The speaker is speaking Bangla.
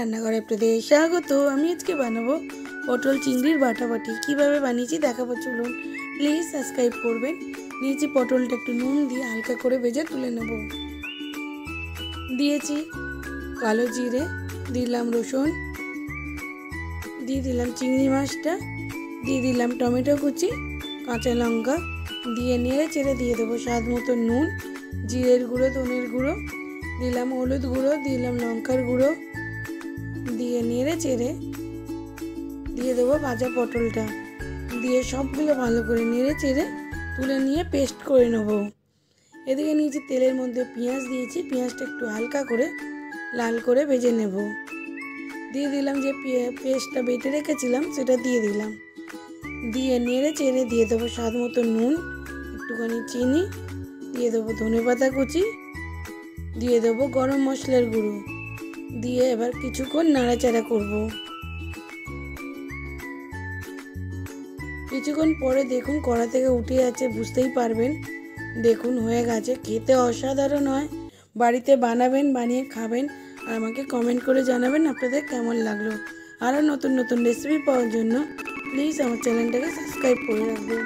রান্নাঘরে আপনাদের স্বাগত। আমি আজকে বানাবো পটল চিংড়ির বাটাবাটি। কিভাবে বানিয়েছি দেখাবো, চলুন। প্লিজ সাবস্ক্রাইব করবেন। নিয়েছি পটলটা একটু নুন দিয়ে হালকা করে ভেজে তুলে নেব। দিয়েছি কালো জিরে, দিলাম রসুন, দিয়ে দিলাম চিংড়ি মাছটা, দিয়ে দিলাম টমেটো কুচি, কাঁচা লঙ্কা, দিয়ে নেড়ে চেড়ে দিয়ে দেবো স্বাদ মতো নুন, জিরের গুঁড়ো, ধনের গুঁড়ো, দিলাম হলুদ গুঁড়ো, দিলাম লঙ্কার গুঁড়ো, দিয়ে নেড়ে চেড়ে দিয়ে দেবো ভাজা পটলটা, দিয়ে সবগুলো ভালো করে নেড়ে চেড়ে তুলে নিয়ে পেস্ট করে নেব। এদিকে নিয়েছি তেলের মধ্যে পেঁয়াজ দিয়েছি, পেঁয়াজটা একটু হালকা করে লাল করে ভেজে নেব। দিয়ে দিলাম যে পেস্টটা বেটে রেখেছিলাম সেটা দিয়ে দিলাম, দিয়ে নেড়ে চেড়ে দিয়ে দেবো স্বাদ মতো নুন, একটুখানি চিনি, দিয়ে দেবো ধনেপাতা কুচি, দিয়ে দেবো গরম মশলার গুঁড়ো, দিয়ে এবার কিছুক্ষণ নাড়াচাড়া করব। কিছুক্ষণ পরে দেখুন কড়া থেকে উঠে যাচ্ছে, বুঝতেই পারবেন। দেখুন হয়ে গেছে, খেতে অসাধারণ হয়। বাড়িতে বানাবেন, বানিয়ে খাবেন, আর আমাকে কমেন্ট করে জানাবেন আপনাদের কেমন লাগলো। আরও নতুন নতুন রেসিপি পাওয়ার জন্য প্লিজ আমার চ্যানেলটাকে সাবস্ক্রাইব করে রাখবেন।